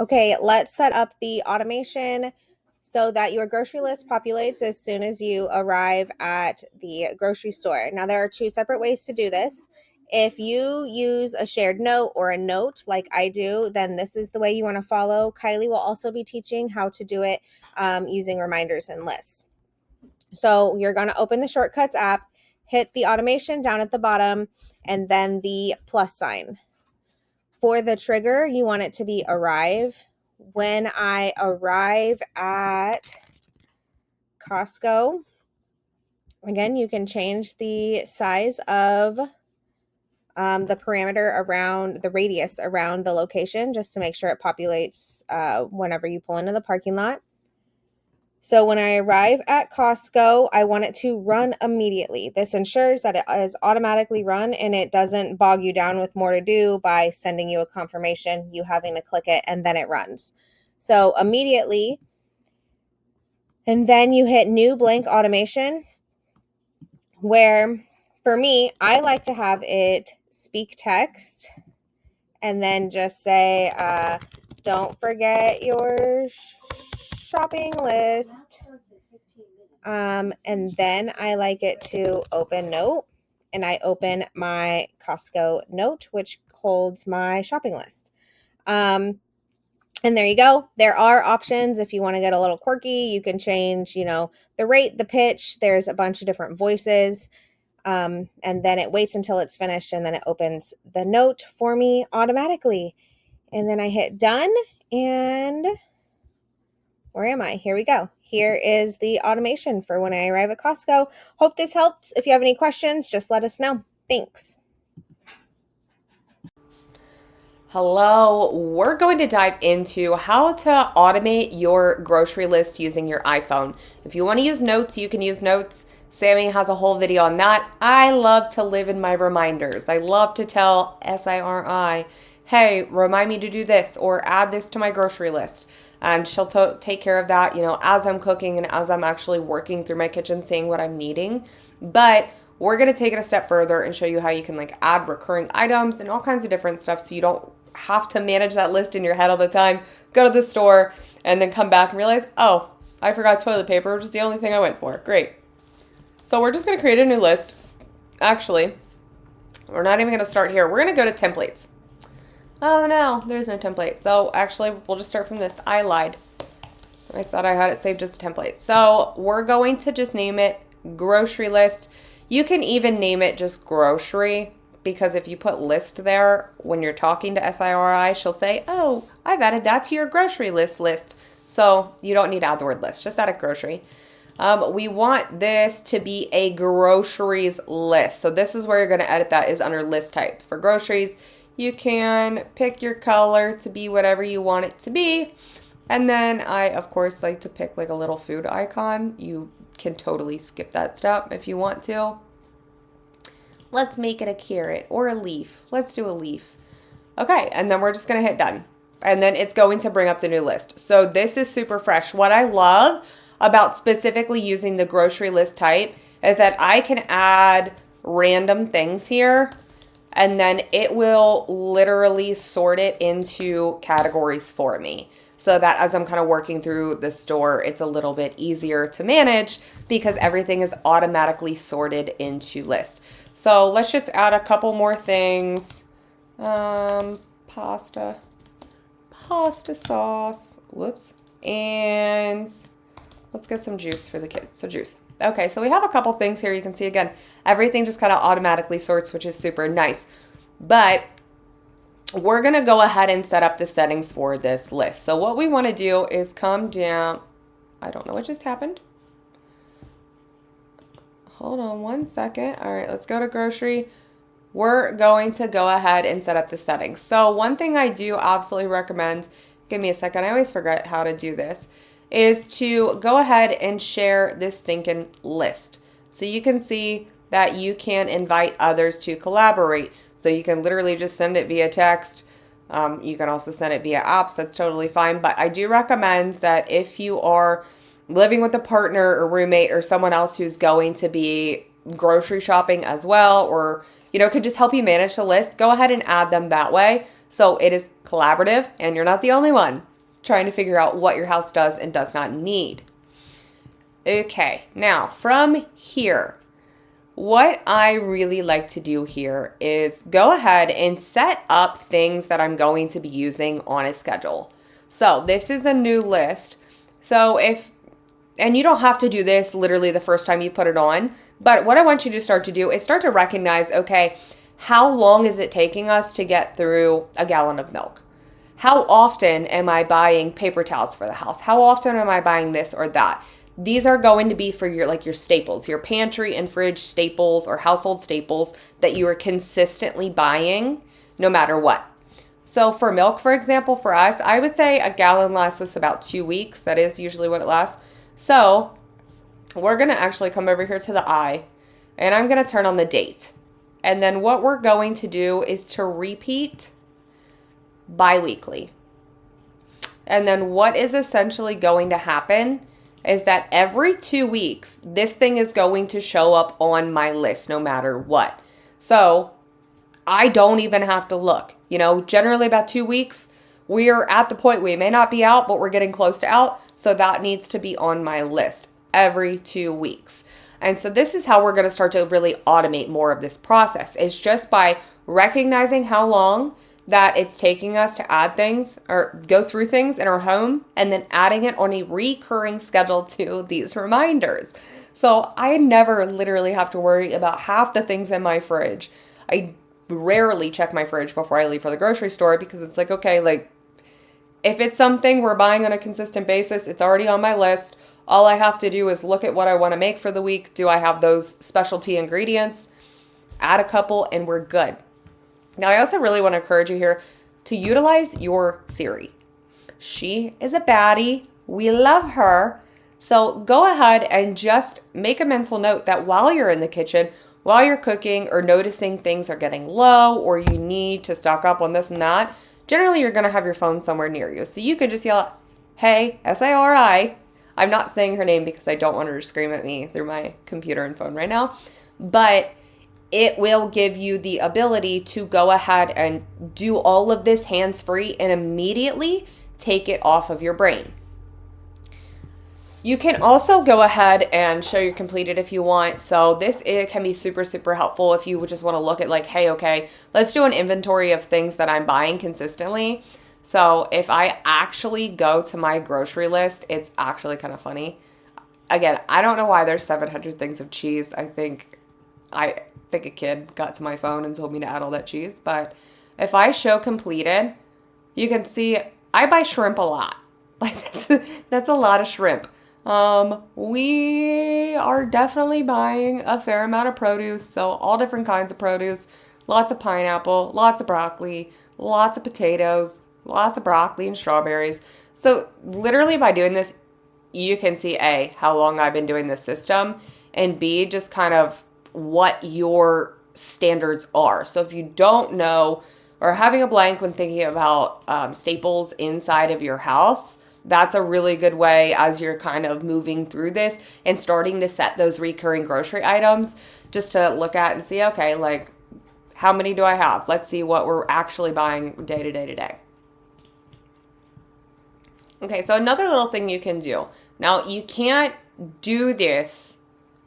Okay, let's set up the automation so that your grocery list populates as soon as you arrive at the grocery store. Now, there are two separate ways to do this. If you use a shared note or a note like I do, then this is the way you want to follow. Kylie will also be teaching how to do it using reminders and lists. So you're going to open the Shortcuts app, hit the automation down at the bottom, and then the plus sign. For the trigger, you want it to be arrive. When I arrive at Costco, again, you can change the size of the parameter around the radius around the location just to make sure it populates whenever you pull into the parking lot. So when I arrive at Costco, I want it to run immediately. This ensures that it is automatically run and it doesn't bog you down with more to do by sending you a confirmation, you having to click it, and then it runs. So immediately, and then you hit new blank automation, where for me, I like to have it speak text and then just say, don't forget your shopping list. And then I like it to open note, and I open my Costco note, which holds my shopping list. And there you go. There are options if you want to get a little quirky. You can change, the rate, the pitch. There's a bunch of different voices. And then it waits until it's finished, and then it opens the note for me automatically. And then I hit done, and where am I? Here we go. Here is the automation for when I arrive at Costco. Hope this helps. If you have any questions, just let us know. Thanks. Hello, we're going to dive into how to automate your grocery list using your iPhone. If you want to use notes, you can use notes. Sammy has a whole video on that. I love to live in my reminders. I love to tell SIRI, hey, remind me to do this or add this to my grocery list. And she'll take care of that, as I'm cooking and as I'm actually working through my kitchen, seeing what I'm needing. But we're going to take it a step further and show you how you can add recurring items and all kinds of different stuff so you don't have to manage that list in your head all the time, go to the store, and then come back and realize, oh, I forgot toilet paper, which is the only thing I went for. Great. So we're just going to create a new list. Actually, we're not even going to start here. We're going to go to templates. Oh no, there's no template. So actually, we'll just start from this. I lied. I thought I had it saved as a template. So we're going to just name it grocery list. You can even name it just grocery, because if you put list there, when you're talking to SIRI, she'll say, oh, I've added that to your grocery list. So you don't need to add the word list, just add a grocery. We want this to be a groceries list. So this is where you're going to edit that, is under list type. For groceries, you can pick your color to be whatever you want it to be. And then I, of course, like to pick a little food icon. You can totally skip that step if you want to. Let's make it a carrot or a leaf. Let's do a leaf. Okay, and then we're just going to hit done. And then it's going to bring up the new list. So this is super fresh. What I love about specifically using the grocery list type is that I can add random things here, and then it will literally sort it into categories for me. So that as I'm kind of working through the store, it's a little bit easier to manage because everything is automatically sorted into lists. So let's just add a couple more things. Pasta sauce. Whoops. And let's get some juice for the kids. So juice. Okay, so we have a couple things here. You can see, again, everything just kind of automatically sorts, which is super nice. But we're going to go ahead and set up the settings for this list. So what we want to do is come down. I don't know what just happened. Hold on one second. All right, let's go to grocery. We're going to go ahead and set up the settings. So one thing I do absolutely recommend, give me a second, I always forget how to do this, is to go ahead and share this stinking list. So you can see that you can invite others to collaborate. So you can literally just send it via text. You can also send it via apps. That's totally fine. But I do recommend that if you are living with a partner or roommate or someone else who's going to be grocery shopping as well, or, could just help you manage the list, go ahead and add them that way. So it is collaborative and you're not the only one trying to figure out what your house does and does not need. Okay, now from here, what I really like to do here is go ahead and set up things that I'm going to be using on a schedule. So this is a new list. So and you don't have to do this literally the first time you put it on, but what I want you to start to do is start to recognize, okay, how long is it taking us to get through a gallon of milk? How often am I buying paper towels for the house? How often am I buying this or that? These are going to be for your staples, your pantry and fridge staples or household staples that you are consistently buying no matter what. So for milk, for example, for us, I would say a gallon lasts us about 2 weeks. That is usually what it lasts. So we're going to actually come over here to the I, and I'm going to turn on the date. And then what we're going to do is to repeat bi-weekly. And then what is essentially going to happen is that every 2 weeks, this thing is going to show up on my list no matter what. So I don't even have to look. Generally about 2 weeks, we are at the point we may not be out, but we're getting close to out. So that needs to be on my list every 2 weeks. And so this is how we're going to start to really automate more of this process. It's just by recognizing how long that it's taking us to add things or go through things in our home and then adding it on a recurring schedule to these reminders. So I never literally have to worry about half the things in my fridge. I rarely check my fridge before I leave for the grocery store because it's like, okay, like if it's something we're buying on a consistent basis, it's already on my list. All I have to do is look at what I want to make for the week. Do I have those specialty ingredients? Add a couple and we're good. Now, I also really want to encourage you here to utilize your Siri. She is a baddie. We love her. So go ahead and just make a mental note that while you're in the kitchen, while you're cooking or noticing things are getting low or you need to stock up on this and that, generally you're going to have your phone somewhere near you. So you can just yell, hey, Siri. I'm not saying her name because I don't want her to scream at me through my computer and phone right now. But it will give you the ability to go ahead and do all of this hands-free and immediately take it off of your brain. You can also go ahead and show you're completed if you want. So it can be super, super helpful if you just want to look at like, hey, okay, let's do an inventory of things that I'm buying consistently. So if I actually go to my grocery list, it's actually kind of funny. Again, I don't know why there's 700 things of cheese. I think a kid got to my phone and told me to add all that cheese. But if I show completed, you can see I buy shrimp a lot. Like that's a lot of shrimp. We are definitely buying a fair amount of produce. So all different kinds of produce, lots of pineapple, lots of broccoli, lots of potatoes, lots of broccoli and strawberries. So literally by doing this, you can see A, how long I've been doing this system, and B, just kind of what your standards are. So if you don't know or having a blank when thinking about staples inside of your house, that's a really good way as you're kind of moving through this and starting to set those recurring grocery items just to look at and see, okay, like how many do I have? Let's see what we're actually buying day to day to day. Okay, so another little thing you can do. Now, you can't do this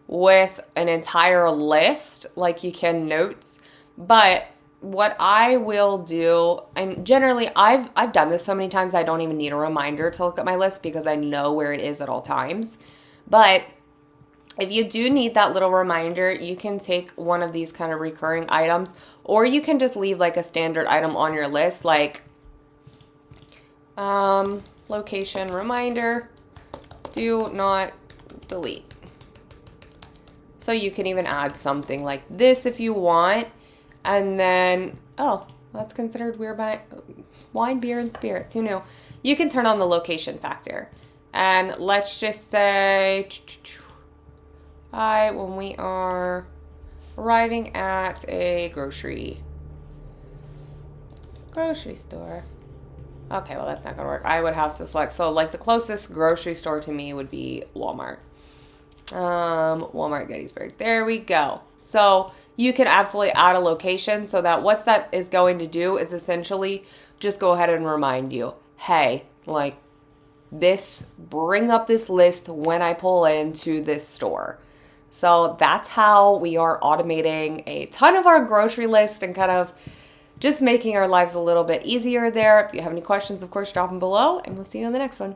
with an entire list like you can notes, but what I will do, and generally I've done this so many times I don't even need a reminder to look at my list because I know where it is at all times. But if you do need that little reminder, you can take one of these kind of recurring items, or you can just leave like a standard item on your list, like location reminder, do not delete. So you can even add something like this if you want. And then, oh, that's considered weird by wine, beer, and spirits. Who knew? You can turn on the location factor. And let's just say, when we are arriving at a grocery store. Okay, well, that's not going to work. I would have to select. So, like, the closest grocery store to me would be Walmart. Walmart Gettysburg. There we go. So you can absolutely add a location so that what that is going to do is essentially just go ahead and remind you, hey, like this, bring up this list when I pull into this store. So that's how we are automating a ton of our grocery list and kind of just making our lives a little bit easier there. If you have any questions, of course, drop them below, and we'll see you on the next one.